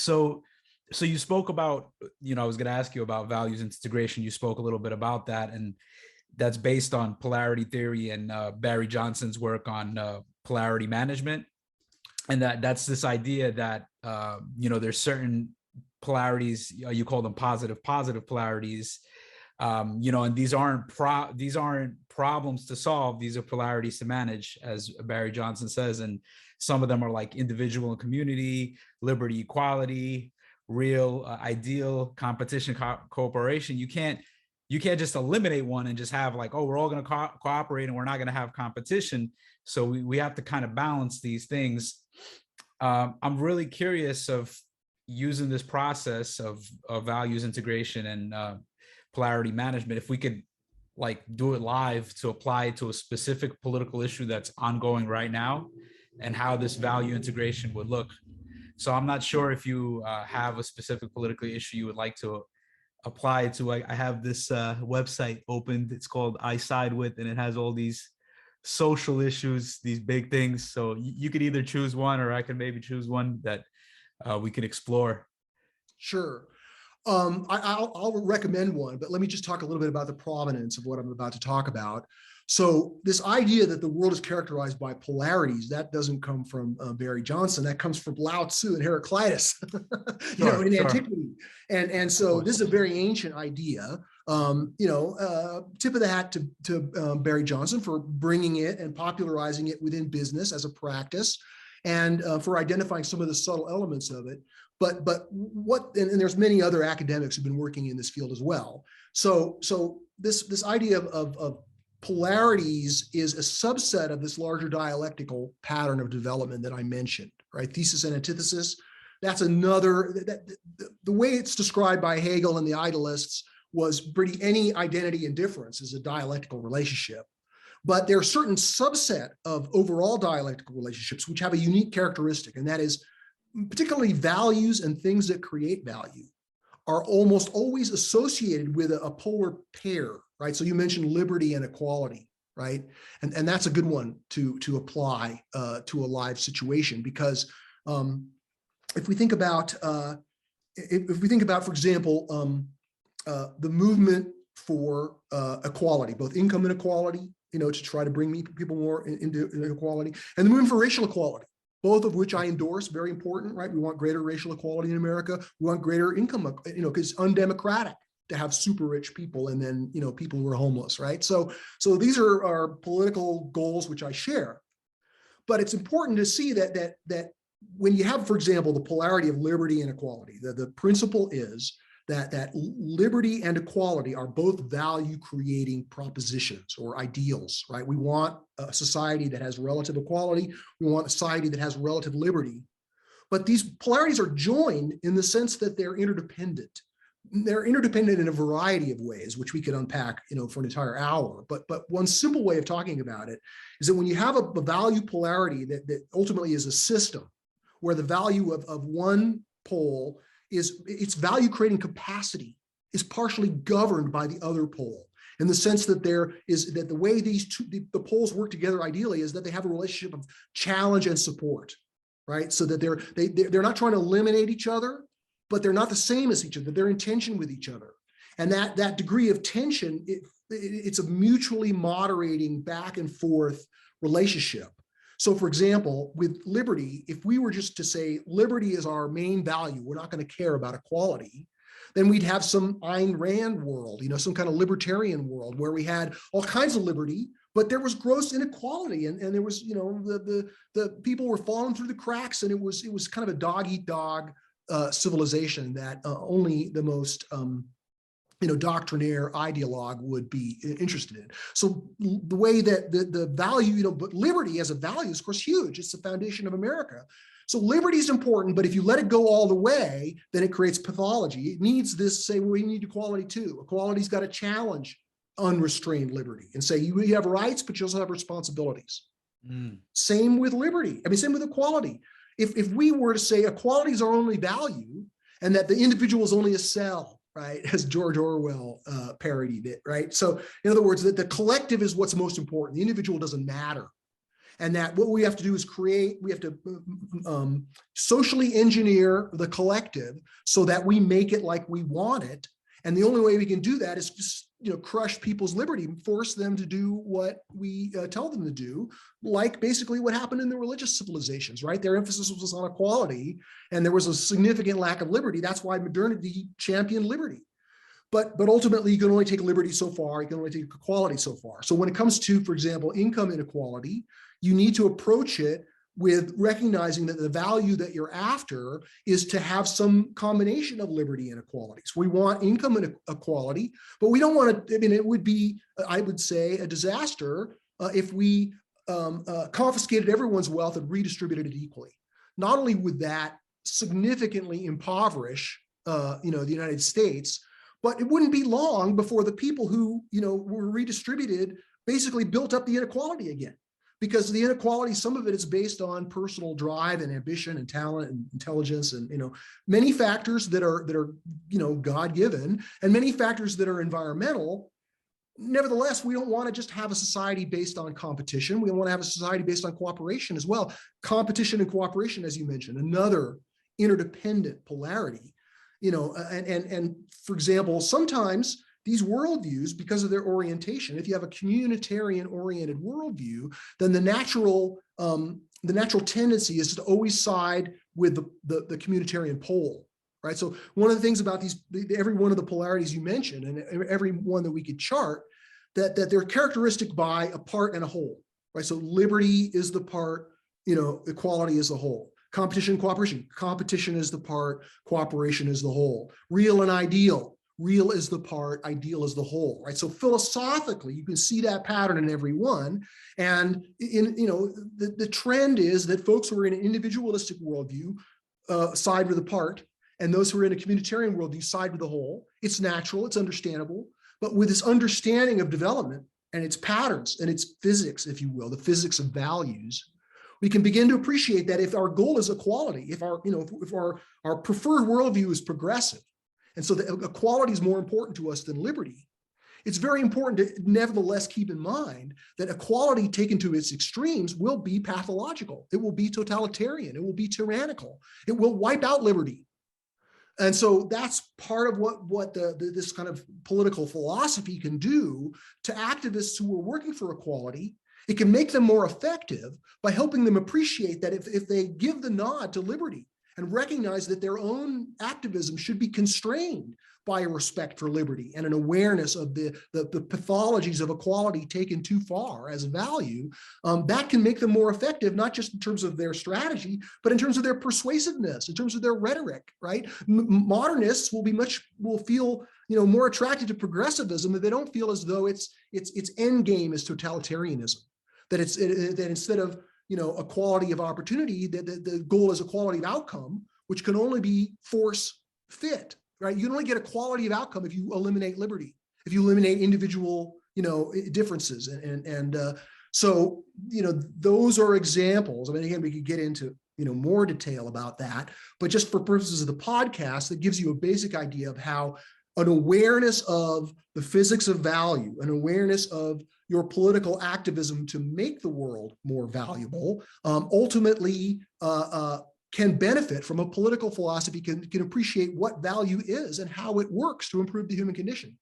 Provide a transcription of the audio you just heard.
So, so you spoke about, I was going to ask you about values integration. You spoke a little bit about that, and that's based on polarity theory and Barry Johnson's work on polarity management. And that's this idea that, there's certain polarities, you call them positive polarities, and these aren't problems to solve. These are polarities to manage, as Barry Johnson says. And some of them are like individual and community, liberty, equality, real, ideal, competition, cooperation. You can't just eliminate one and just have like, oh, we're all going to cooperate and we're not going to have competition. So we have to kind of balance these things. I'm really curious of using this process of values integration and polarity management, if we could like do it live to apply to a specific political issue that's ongoing right now, and how this value integration would look. So I'm not sure if you have a specific political issue you would like to apply it to. I have this website opened. It's called I Side With, and it has all these social issues, these big things. So you could either choose one, or I can maybe choose one that we can explore. Sure. I'll recommend one, but let me just talk a little bit about the provenance of what I'm about to talk about. So this idea that the world is characterized by polarities, that doesn't come from Barry Johnson. That comes from Lao Tzu and Heraclitus, in antiquity. And so this is a very ancient idea. Tip of the hat to Barry Johnson for bringing it and popularizing it within business as a practice, and for identifying some of the subtle elements of it. But and there's many other academics who've been working in this field as well. So this idea of polarities is a subset of this larger dialectical pattern of development that I mentioned, right? Thesis and antithesis. That's another, the way it's described by Hegel and the idealists was any identity and difference is a dialectical relationship. But there are certain subset of overall dialectical relationships which have a unique characteristic, and that is particularly values and things that create value are almost always associated with a polar pair, right? So you mentioned liberty and equality, right? And that's a good one to apply to a live situation, because if we think about, for example, the movement for equality, both income inequality, to try to bring people more into inequality, and the movement for racial equality, both of which I endorse, very important, right? We want greater racial equality in America. We want greater income, because it's undemocratic to have super rich people and then, people who are homeless, right? So these are our political goals, which I share. But it's important to see that when you have, for example, the polarity of liberty and equality, the principle is that liberty and equality are both value-creating propositions or ideals, right? We want a society that has relative equality. We want a society that has relative liberty. But these polarities are joined in the sense that they're interdependent. They're interdependent in a variety of ways, which we could unpack, for an entire hour. But one simple way of talking about it is that when you have a value polarity that ultimately is a system, where the value of one pole is its value creating capacity is partially governed by the other pole, in the sense that the way the poles work together ideally is that they have a relationship of challenge and support, right? So that they're not trying to eliminate each other, but they're not the same as each other. They're in tension with each other. And that degree of tension, it's a mutually moderating back and forth relationship. So for example, with liberty, if we were just to say liberty is our main value, we're not going to care about equality, then we'd have some Ayn Rand world, some kind of libertarian world where we had all kinds of liberty, but there was gross inequality, and there was, the people were falling through the cracks, and it was kind of a dog-eat-dog civilization that only the most doctrinaire ideologue would be interested in. So the way that the value, but liberty as a value is, of course, huge. It's the foundation of America. So liberty is important, but if you let it go all the way, then it creates pathology. It needs this, say, well, we need equality too. Equality's got to challenge unrestrained liberty and say, you have rights, but you also have responsibilities. Same with liberty. Same with equality. If we were to say equality is our only value, and that the individual is only a cell, right, as George Orwell parodied it, right? So in other words, that the collective is what's most important. The individual doesn't matter. And that what we have to do is we have to socially engineer the collective so that we make it like we want it. And the only way we can do that is just, crush people's liberty, force them to do what we tell them to do, like basically what happened in the religious civilizations, right? Their emphasis was on equality, and there was a significant lack of liberty. That's why modernity championed liberty. But ultimately, you can only take liberty so far. You can only take equality so far. So when it comes to, for example, income inequality, you need to approach it with recognizing that the value that you're after is to have some combination of liberty and equality. So we want income inequality, but we don't want to, it would be, I would say, a disaster if we confiscated everyone's wealth and redistributed it equally. Not only would that significantly impoverish, the United States, but it wouldn't be long before the people who, were redistributed basically built up the inequality again. Because the inequality, some of it is based on personal drive and ambition and talent and intelligence and, many factors that are, God-given, and many factors that are environmental. Nevertheless, we don't want to just have a society based on competition. We want to have a society based on cooperation as well. Competition and cooperation, as you mentioned, another interdependent polarity, and for example, sometimes these worldviews, because of their orientation, if you have a communitarian-oriented worldview, then the natural tendency is to always side with the communitarian pole, right? So one of the things about every one of the polarities you mentioned, and every one that we could chart, that they're characteristic by a part and a whole, right? So liberty is the part, equality is the whole. Competition, cooperation. Competition is the part, cooperation is the whole. Real and ideal. Real is the part, ideal is the whole, right? So philosophically, you can see that pattern in every one. And the trend is that folks who are in an individualistic worldview side with the part, and those who are in a communitarian worldview side with the whole. It's natural, it's understandable, but with this understanding of development and its patterns and its physics, if you will, the physics of values, we can begin to appreciate that if our goal is equality, if our preferred worldview is progressive, and so the equality is more important to us than liberty, it's very important to nevertheless keep in mind that equality taken to its extremes will be pathological. It will be totalitarian. It will be tyrannical. It will wipe out liberty. And so that's part of what this kind of political philosophy can do to activists who are working for equality. It can make them more effective by helping them appreciate that if they give the nod to liberty and recognize that their own activism should be constrained by a respect for liberty and an awareness of the pathologies of equality taken too far as a value, that can make them more effective, not just in terms of their strategy, but in terms of their persuasiveness, in terms of their rhetoric, right? Modernists will feel more attracted to progressivism if they don't feel as though its end game is totalitarianism, that instead of equality of opportunity, the goal is equality of outcome, which can only be force fit, right? You can only get equality of outcome if you eliminate liberty, if you eliminate individual, differences. So, those are examples. I mean, again, we could get into, more detail about that, but just for purposes of the podcast, that gives you a basic idea of how an awareness of the physics of value, an awareness of your political activism to make the world more valuable, ultimately can benefit from a political philosophy, can appreciate what value is and how it works to improve the human condition.